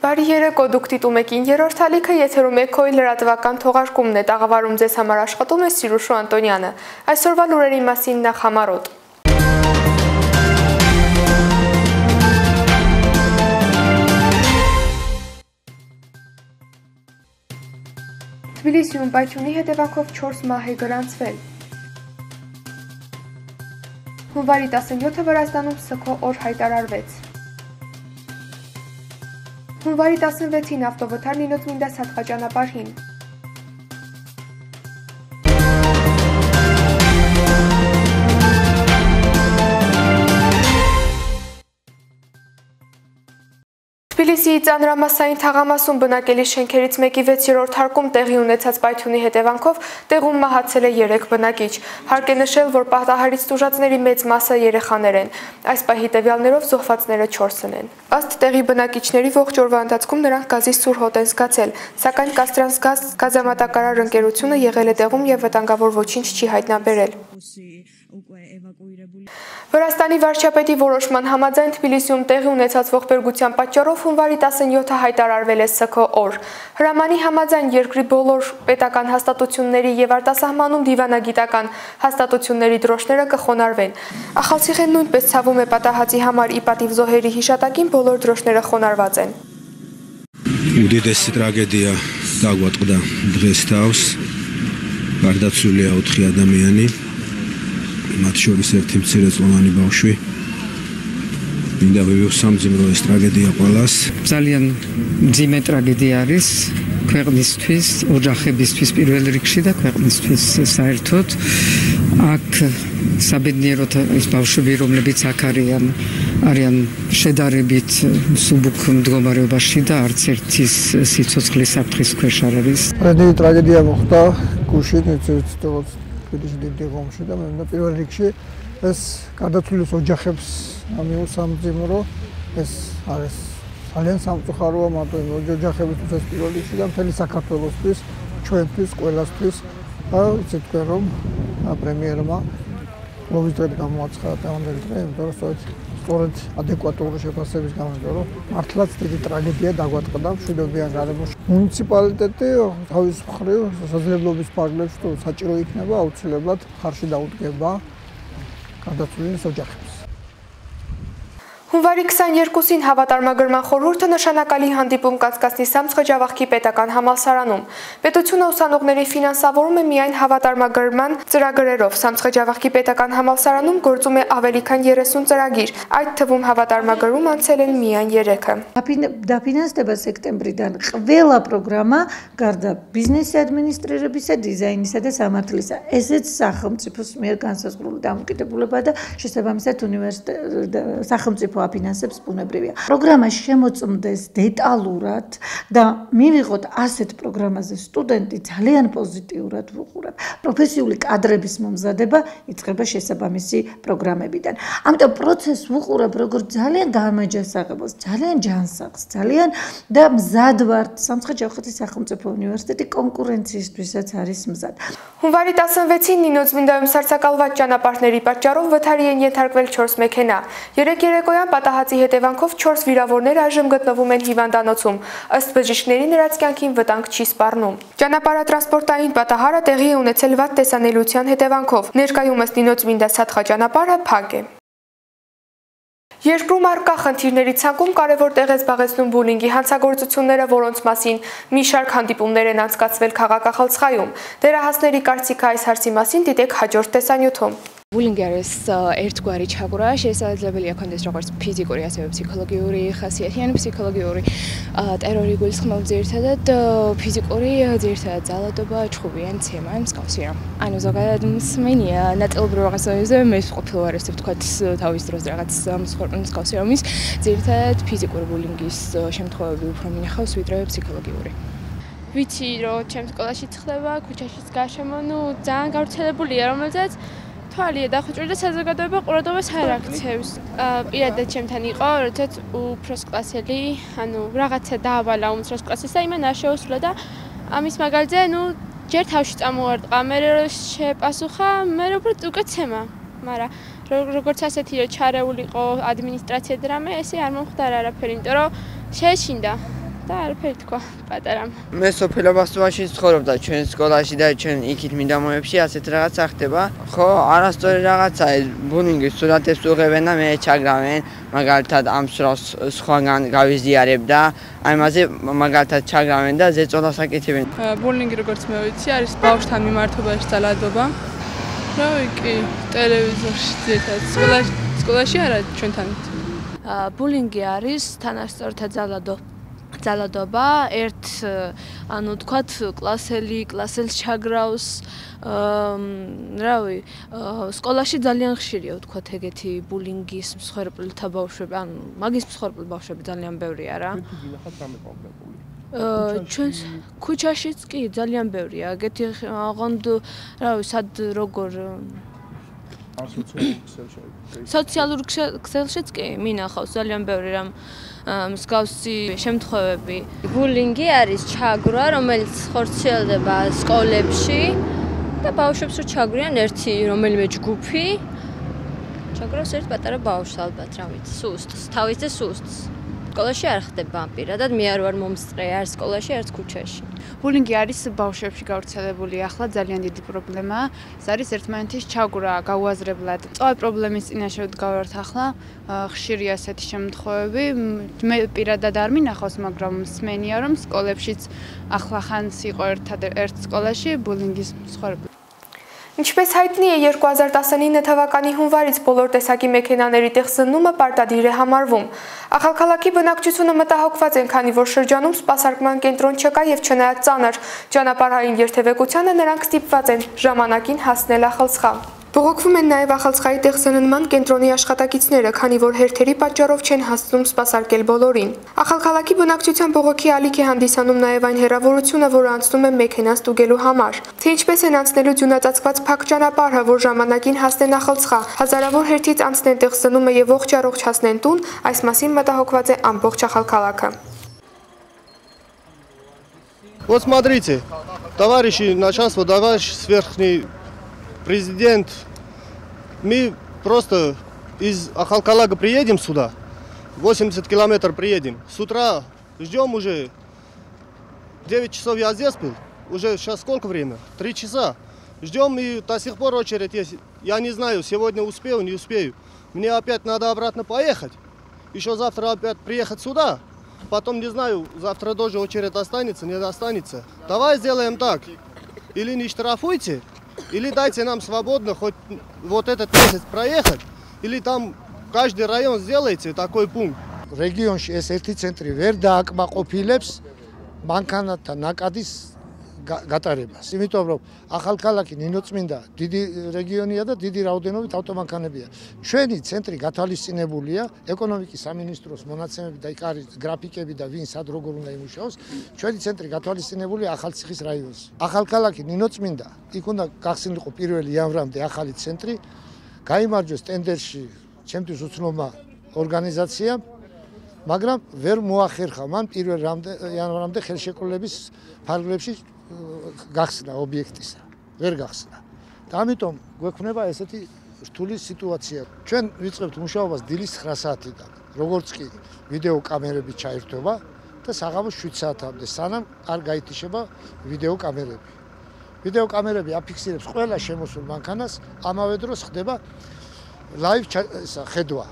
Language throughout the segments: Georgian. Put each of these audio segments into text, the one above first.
Բարիերը կոդուկտիտում եք ինգերորդ ալիքը եթերում եք քոյլ լրատվական թողարկումն է տաղավարում ձեզ համար աշխատում է Սիրուշու Անտոնյանը։ Այսօրվա լուրերի մասին նախ համարոտ։ Թբիլիսիում պայթյունի հետևանքով 4 մահ է գրանցվել։ Հունվարի 17-ը Վրաստանում ՍՔ օր հայտարարվեց։ Հունվարի 16-ին ավտովթար Նինոց Սատղաճանապարհին։ Թբիլիսիի ծանրամասային թաղամասում բնակելի շենքերից մեկի 6-րդ հարկում տեղի ունեցած պայթյունի հետևանքով տեղում մահացել է 3 բնակիչ։ Հարկ է նշել, որ պատահարից տուժածների մեծ մասը երեխաներ են։ Այս պահի տվյալներով զոհվածները 4-ն են։ Ըստ տեղի բնակիչների ողջ օրվա ընթացքում նրանք գազի սուր հոտ են զգացել, սակայն Կաստրասգազ գազամատակարար ընկերությունը եղել է տեղում եւ վտանգավոր ոչինչ չի հայտնաբերել։ Վրաստանի վարչապետի որոշման համաձայն Թբիլիսիում տեղի ունեցած ողբերգության պատճառով հունվարի 17-ը հայտարարվել է ՍՔ օր։ Հրամանի համաձայն երկրի բոլոր պետական հաստատությունների եւ արտասահմանում դիվանագիտական հաստատությունների դրոշները կխոնարհվեն։ Ախալցիխեն նույնպես ցավում է պատահածի համար ի պատիվ զոհերի հիշատակին բոլոր դրոշները խոնարհված են։ Უდიდესი ტრაგედია დაგვატყდა დღეს თავს. გარდაცვლილია 4 ადამიანი. მათ შორის ერთი მცირეწლოვანი ბავშვი. მინდა ვივსამძიმრო ეს ტრაგედია ყველას. ძალიან მძიმე ტრაგედია არის ქვეყნისთვის, ოჯახებისთვის პირველ რიგში და ქვეყნისთვის საერთოდ. აქ საბედნიეროდ ის ბავშვები, რომლებიც აქ არიან შედარებით სუბუქ მდგომარეობაში და არც ერთის სიცოცხლის საფრთხის ქვეშ არ არის. ტრაგედია მოხდა გუშინ თბილისში დიდი ღომში და მე მინდა პირველ რიგში ეს გარდაცვლილის ოჯახებს ამიუსამძიმრო ეს არის ძალიან სამწუხაროა მარტო იმ ოჯახებისთვის ეს პირველ რიგში და მთელი საქართველოსთვის ჩვენთვის ყველასთვის ვიცით თქვენ რომ პრემიერმა მოვიწყეთ გამოაცხადა დღევანდელი დღე იმიტომ რომ სწორედ ადეკვატური შეფასების გამო რომ მართლაც დიდი ტრაგედია დაგვატყდა მშვიდობიან გარემოში. მუნიციპალიტეტი თავის მხრივ შესაძლებლობის ფარგლებში თუ საჭირო იქნება აუცილებლად ხარში დაუდგება გარდაცვლილის ოჯახებს. Հունվարի 22-ին հավատարմագրման խորհուրդը նշանակալի հանդիպում կացկացնի Սամցխաջավախքի պետական համալսարանում։ Պետությունը ուսանողների ֆինանսավորում է միայն հավատարմագրման ծրագրերով։ Սամցխաջավախքի պետական համալսարանում գործում է ավելի քան 30 ծրագիր, այդ թվում հավատարմագրում անցել են միայն 3-ը։ Դაფինանսდება սեպտեմբրიდან ყველა პროგრამა გარდა ბიზნესი ადმინისტრირებისა, დიზაინისა და სამართლისა, ესეც სახელმწიფოს მიერ განსაზღვრული დამოკიდებულება და შესაბამისად სახელმწიფო აფინანსებს ბუნებრივია. პროგრამა შემოწმდეს დეტალურად და მივიღოთ ასეთ პროგრამაზე სტუდენტი ძალიან პოზიტიურად ვუყურებ. პროფესიული კადრების მომზადება იწყება შესაბამისი პროგრამებიდან. ამიტომ პროცესს ვუყურებ როგორც ძალიან გამაჯასაღებელს, ძალიან ჯანსაღს, ძალიან და მზად ვართ სამცხე-ჯავახეთის სახელმწიფო უნივერსიტეტი კონკურენციისთვისაც არის მზად. Հունվարի 16-ին Նինոց սարսակալված ճանապարհների պատճառով վթարի են ենթարկվել 4 մեքենա։ Երեկոյան պատահածի հետևանքով 4 վիրավորներ այժմ գտնվում են հիվանդանոցում։ Ըստ բժիշկների նրանց կյանքին վտանգ չի սպառնում։ Ճանապարհատրանսպորտային պատահարը տեղի է ունեցել վատ տեսանելիության հետևանքով։ Ներկայումս Նինոց Սատղաճանապարհը փակ է։ Երկրում առկա խնդիրների ցանկում կարևոր տեղ է զբաղեցնում բուլինգի հանցագործությունները, որոնց մասին մի շարք հանդիպումներ են անցկացվել քաղաքախաղցխայում։ Դերահասների կարծիքը այս հարցի մասին դիտեք հաջորդ տեսանյութում։ Bullying არის ერთგვარი ჩაგვრა, შესაძლებელია ქონდეს როგორც ფიზიკური, ასევე ფსიქოლოგიური ხასიათი, ან ფსიქოლოგიური ტერორი გულისხმობ ძირითადად ფიზიკური ძირითადად ძალადობა, ჩხუბიან ცემა, მსგავსია. ანუ ზოგადად მსმენია ნაწილობრივ რაღაცებზე მე ყოფილი ვარ ესე ვთქვათ თავის დროს რაღაც მსგავსი რომის ძირითადად ფიზიკური ბულინგის შემთხვევები უფრო მინახავს ვიდრე ფსიქოლოგიური. ვიცი რომ ჩემს სკოლაშიც ხდება, ქუჩაშიც გარშემო, ძალიან გავრცელებულია, რომელზეც თვალია დახუჭული და საზოგადოება ყურადღებას არ აქცევს. პირადად ჩემთან იყო, როდესაც უფროს კლასელი, ანუ რაღაცა დაავალა უმცროს კლასის და იმან არ შეუსრულა და ამის მაგალითზე, ჯერ თავში წამოვარტყა, მე შეპასუხა, მე უკვე ცემა, მაგრამ როგორც ასეთი ჩარეულიყო ადმინისტრაცია დრამე, ესე არ მომხდარა არაფერი, იმიტომ რომ შეეშინდა. და არაფერი თქვა პატარამ. მე სოფელობასობაში ცხოვრობდა ჩვენ სკოლაში და ჩვენ იქით მიდამოებში ასეთ რაღაცა ხდება. ხო, არასწორი რაღაცა ეს ბულინგის სურათებს უღებენ და მე ჩაგრავენ, მაგალითად ამ სურათს სხვაგან გავიზიარებ და აი მასე მაგალითად ჩაგრავენ და ზეწოლას აკეთებენ. ბულინგი როგორც მე ვიცი არის ბავშვთან მიმართებაში ძალადობა. რა ვიცი, ტელევიზორში ძირითადად სკოლაში არა ჩვენთან. ბულინგი არის თანასწორთა ძალადობა, ერთ ანუ თქვათ კლასელს ჩაგრავს, რავი, სკოლაში ძალიან ხშირია ვთქვათ ეგეთი ბულინგის მსხვერპლთა ბავშვები, ანუ მაგის მსხვერპლი ბავშვები ძალიან ბევრია რა. ჩვენ ქუჩაშიც კი ძალიან ბევრია, ეგეთი აღონდ რავი, სად როგორ სოციალურ ქსელშიც კი მინახავს ძალიან ბევრი რამ მსგავსი შემთხვევები. ბულინგი არის ჩაგვრა, რომელიც ხორციელდება სკოლებში და ბავშვებს რო ჩაგვიან ერთი რომელიმე ჯგუფი ჩაგრავს ერთ პატარა ბავშვს ალბათ, რა ვიცი, სუსტს, თავის სუსტს. სკოლაში არ ხდება პირადად, მე არ ვარ მომსწრე არც სკოლაში, არც ქუჩაში. ბულინგი არის ბავშვებში გავრცელებული ახლა ძალიან დიდი პრობლემაა. ეს არის ერთმანეთის ჩაგვრა გაუაზრებლად. წავ პრობლემის წინაშე ვდგავართ ახლა, ხშირია ასეთი შემთხვევები. მე პირადად არ მინახავს, მაგრამ მსმენია რომ სკოლებშიც ახლახანს იყო ერთ სკოლაში ბულინგის მსხვერპლი. Ինչպես հայտնի է 2019 թվականի հունվարից բոլոր տեսակի մեքենաների տեղսնումը պարտադիր է համարվում։ Ախալքալաքի բնակչությունը մտահոգված են, քանի որ շրջանում սպասարկման կենտրոն չկա եւ չնայած ծանր ճանապարհային երթևեկությանը նրանք ստիպված են ժամանակին հասնել Ախալցխա։ Բողոքվում են նաև Ախալցխայի տեղսնման կենտրոնի աշխատակիցները, քանի որ հերթերի պատճառով չեն հասցնում սպասարկել բոլորին։ Ախալքալաքի բնակչության բողոքի ալիք է հանդիսանում նաև այն հեռավորությունը, որը անցնում է մեքենա ստուգելու համար։ Թե ինչպես են անցնելու ձյունածածկված փակ ճանապարհը, որ ժամանակին հասնեն Ախալցխա, հազարավոր հերթից անցնեն տեղսնումը եւ ողջ հասնեն տուն, այս մասին մտահոգված է ամբողջ Ախալքալաքը։ Вот смотрите, товарищи начальство, товарищ сверхний президент, мы просто из Ахалкалага приедем сюда, 80 километров приедем. С утра ждем уже, 9 часов я здесь был, уже сейчас сколько время? 3 часа. Ждем и до сих пор очередь есть. Я не знаю, сегодня успею, не успею. Мне опять надо обратно поехать. Еще завтра опять приехать сюда. Потом не знаю, завтра тоже очередь останется, не останется. Давай сделаем так. Или не штрафуйте, или дайте нам свободно хоть вот этот месяц проехать, или там каждый район сделайте такой пункт. Регионში ეს ერთი ცენტრი ვერ დააკმაყოფილებს მანქანათა ნაკადის გატარებას. იმიტომ რომ ახალქალაქი ნინოწმინდა დიდი რეგიონია და დიდი რაოდენობით ავტომანქანებია. ჩვენი ცენტრი გათვალისწინებულია ეკონომიკის სამინისტროს მონაცემები და იქ არის გრაფიკები და ვინ სად როგორ უნდა იმუშაოს. ჩვენი ცენტრი გათვალისწინებულია ახალციხის რაიონს. ახალქალაქი ნინოწმინდა იქ უნდა გახსნილიყო 1 იანვრამდე ახალი ცენტრი, გაიმარჯვეს ტენდერში ჩემთვის უცნობმა ორგანიზაციამ, მაგრამ ვერ მოახერხა მან 1 იანვრამდე ხელშეკრულების ფარგლებში გახსნა ობიექტისა. ვერ გახსნა. და ამიტომ გვექნება ესეთი რთული სიტუაცია. ჩვენ ვიწყებთ მუშაობას დილის 9 საათიდან, როგორც კი ვიდეო კამერები ჩაირთვება და საღამოს 7 საათამდე, სანამ არ გაითიშება ვიდეო კამერები. ვიდეო კამერები აფიქსირებს ყველა შემოსულ მანქანას, ამავე დროს ხდება լայվ ხედვა։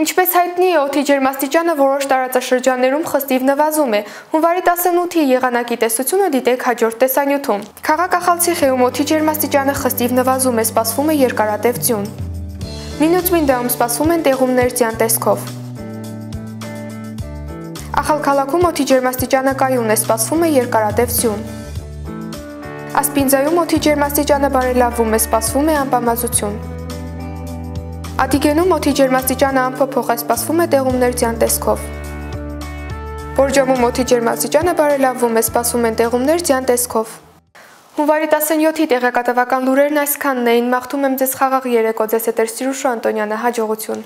Ինչպես հայտնի է, օդի ջերմաստիճանը որոշ տարածաշրջաններում խստիվ նվազում է։ Հունվարի 18-ի եղանակի տեսությունը դիտեք հաջորդ տեսանյութում։ Քաղաք Ախալցիխեում օդի ջերմաստիճանը խստիվ նվազում է, սպասվում է երկարատև ձյուն։ Մինուցմինդայում սպասվում են տեղումներ ձյան տեսքով։ Ախալքալաքում օդի ջերմաստիճանը կայուն է, սպասվում է երկարատև ձյուն։ Ասպինձայում օդի ջերմաստիճանը բարելավվում է, սպասվում է անպամազություն։ Ադիգենում օդի ջերմաստիճանը անփոփոխ է, սպասվում է տեղումներ ձյան տեսքով։ Բորջոմում օդի ջերմաստիճանը բարելավվում է, սպասվում են տեղումներ ձյան տեսքով։ Հունվարի 17-ի տեղեկատվական լուրերն այսքանն էին, մաղթում եմ ձեզ խաղաղ երեկո, ձեզ հետ էր Սիրուշ Անտոնյանը, հաջողություն։